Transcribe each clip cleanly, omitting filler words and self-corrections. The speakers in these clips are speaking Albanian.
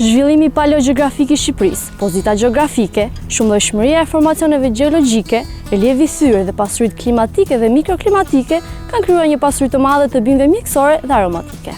Zhvillimi paleogjeografik i Shqipërisë, pozita gjeografike, shumëllojshmëria e formacioneve gjeologjike, relievi thyrë dhe pasuritë klimatike dhe mikroklimatike kanë krijuar një pasuri të madhe të bimëve mjekësore dhe aromatike.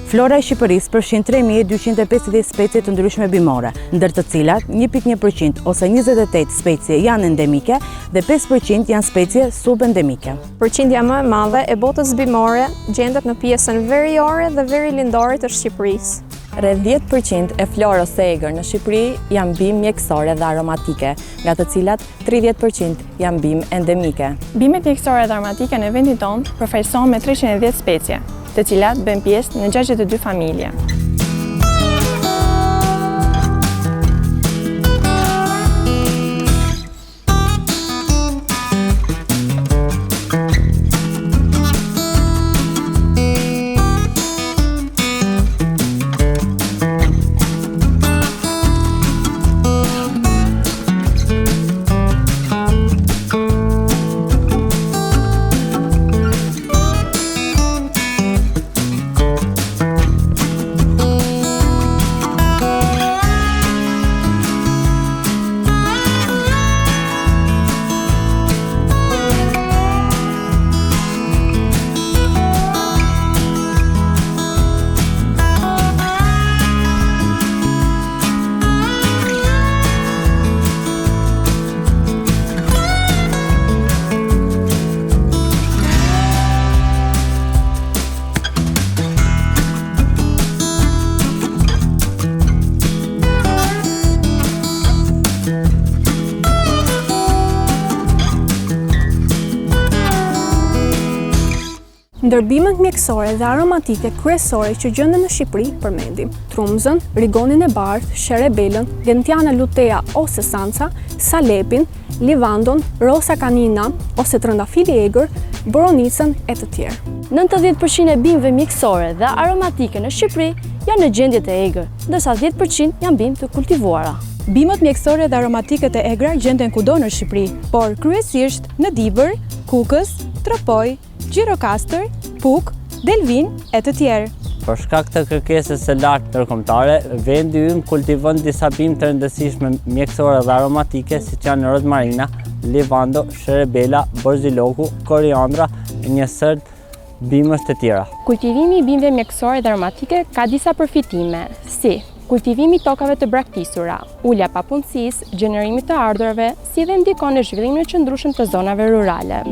Flora e Shqipërisë përfshin 3250 specie të ndryshme bimore, ndër të cilat 1.1% ose 28 specie janë endemike dhe 5% janë specie subendemike. Përqindja më e madhe e botës bimore gjendet në pjesën veriore dhe verilindore të Shqipërisë. Rreth 10% e florës së egër në Shqipëri janë bimë mjekësore dhe aromatike, nga të cilat 30% janë bimë endemike. Bimët mjekësore dhe aromatike në vendin tonë përfaqësohen me 310 specie, të cilat bën pjesë në 62 familje. Ndër bimët mjekësore dhe aromatike kryesore që gjenden në Shqipëri përmendim trumzën, rigonin e bardhë, sherebelën, gentiana lutea ose sanca, salepin, livandon, rosa canina ose trëndafili egër, boronicën e të tjerë. 90% e bimëve mjekësore dhe aromatike në Shqipëri janë në gjendje të egër, ndërsa 10% janë bimë të kultivuara. Bimët mjekësore dhe aromatike të egra gjenden kudo në Shqipëri, por kryesisht në Dibër, Kukës, Tropoj, Gjirokastër, Puk, Delvin e të tjerë. Për shkak të kërkesës së lartë ndërkombëtare, vendi ynë kultivon disa bimë të rëndësishme mjekësore dhe aromatike, siç janë rozmarina, livando, sherebela, borziloku, koriandra e një sër bimësh të tjera. Kultivimi i bimëve mjekësore dhe aromatike ka disa përfitime, si kultivimi i tokave të braktisura, ulja papunësisë, gjenerimi të ardhurave, si dhe ndikon në zhvillimin e qëndrueshëm të zonave rurale.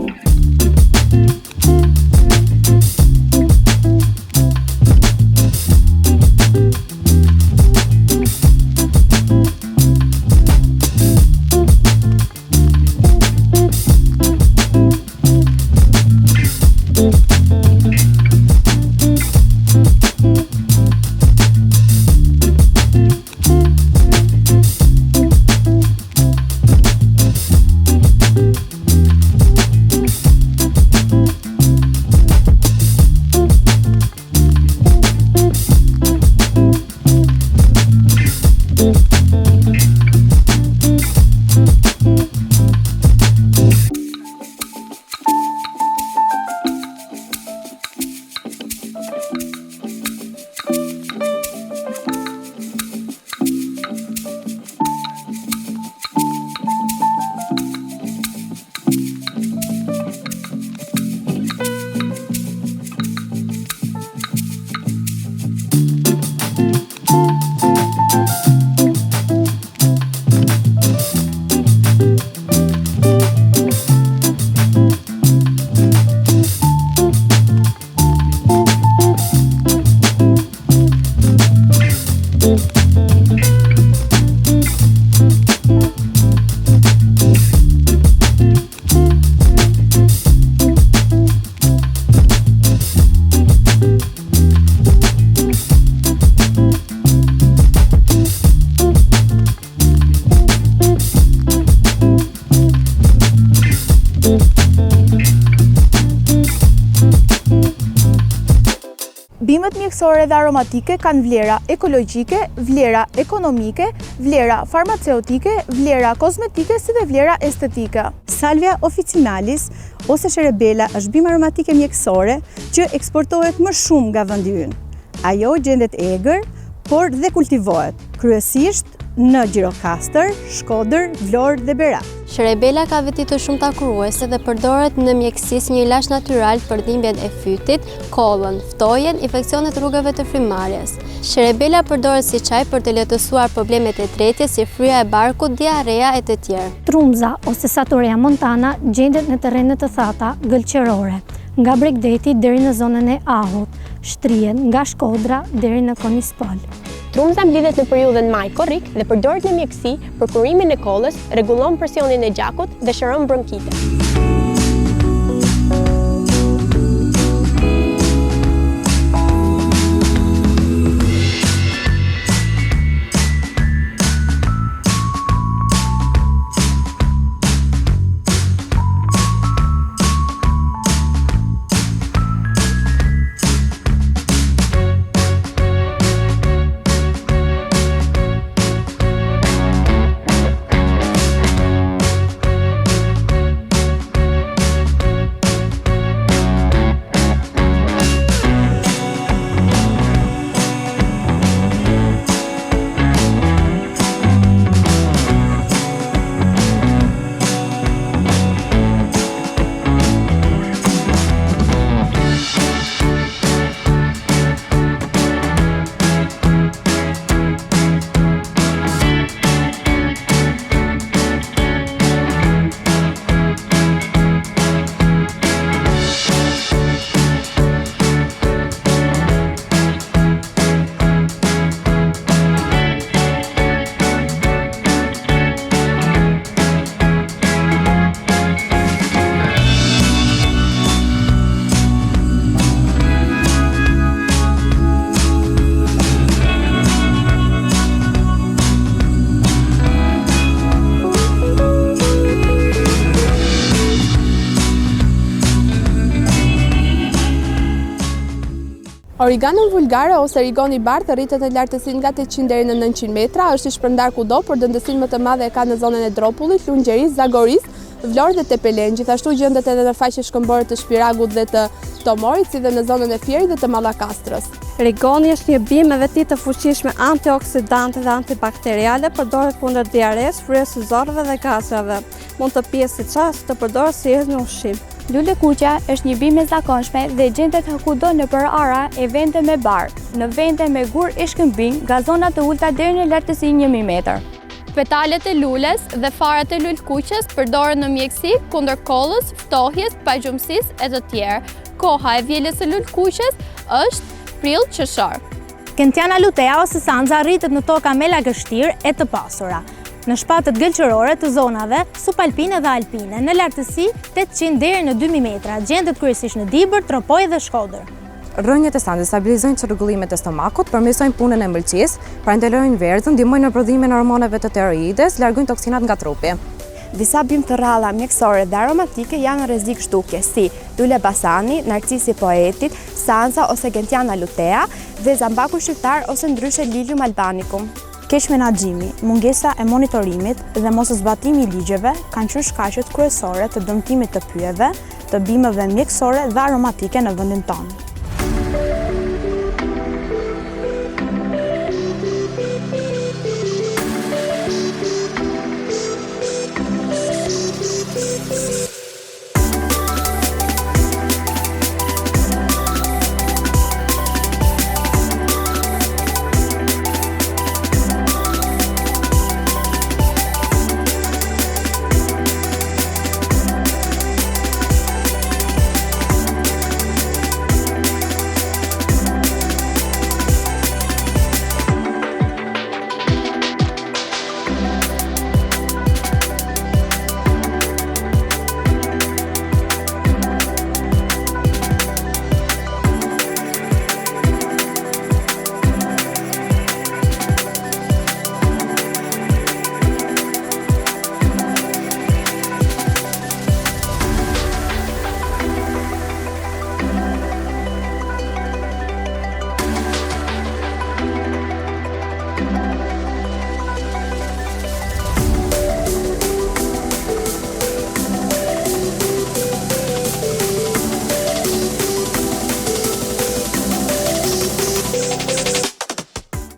mjekësore dhe aromatike kanë vlera ekologjike, vlera ekonomike, vlera farmaceutike, vlera kozmetike si dhe vlera estetike. Salvia officinalis ose Cerebella është bimë aromatike mjekësore që eksportohet më shumë nga vendi ynë. Ajo gjendet egër, por dhe kultivohet, kryesisht në Gjirokastër, Shkodër, Vlorë dhe Berat. Cerebella ka veti të shumta kruese dhe përdoret në mjekësi si një ilaç natyral për dhimbjen e fytit, kollën, ftojen, infeksionet rrugëve të frymarrjes. Cerebella përdoret si çaj për të lehtësuar problemet e tretjes si fryja e barkut, diarea e të tjerë. Trumza ose Satureja montana gjendet në terrene të thata gëlqërore, nga Bregdeti deri në zonën e Ahut, shtrihen nga Shkodra deri në Konispol. Trumza mblidhet në periudhën maj-korrik dhe përdoret në mjekësi për kurimin e kollës, rregullon presionin e gjakut dhe shëron bronkite. Origanon vulgare ose rigoni bardhë rritet në lartësinë nga 800 deri në 900 metra, është i shpërndar kudo, por dëndësinë më të madhe e ka në zonën e Dropullit, Lungjeris, Zagoris, Vlorë dhe Tepelen. Gjithashtu gjendet edhe në faqe shkëmbore të Shpiragut dhe të Tomorit, si dhe në zonën e Fierit dhe të Mallakastrës. Rigoni është një bimë me veti të fuqishme antioksidante dhe antibakteriale, përdoret kundër diares, fryes së zorrëve dhe gazave. Mund të pihet si çaj, të përdoret si në ushqim. Lule kuqja është një bimë e zakonshme dhe gjendet kudo në përara e vende me barë, në vende me gur e shkëmbing, nga zona të ulta deri në lartësinë 1000 metër. Petalet e lules dhe farat e lulkuqes përdoren në mjekësi kundër kollës, ftohjes, pajgjumësisë e të tjerë. Koha e vjeljes së lulkuqes është prill-qershor. Gentiana lutea ose sanza rritet në toka me lagështirë e të pasura, në shpatët gëlqërore të zonave subalpine dhe alpine, në lartësi 800 deri në 2000 metra, gjendet kryesisht në Dibër, Tropoj dhe Shkodër. Rrënjët e sandit stabilizojnë çrregullimet e stomakut, përmirësojnë punën e ëmbëlsisë, parandalojnë verëzën, ndihmojnë në prodhimin e hormoneve të tiroides, largojnë toksinat nga trupi. Disa bimë të rralla mjekësore dhe aromatike janë në rrezik shtukje, si lule basani, narcisi poetit, sanza ose gentiana lutea dhe zambaku shqiptar ose ndryshe lilium albanicum. Keq menaxhimi, mungesa e monitorimit dhe moszbatimi i ligjeve kanë qenë shkaqet kryesore të dëmtimit të pyjeve, të bimëve mjekësore dhe aromatike në vendin tonë.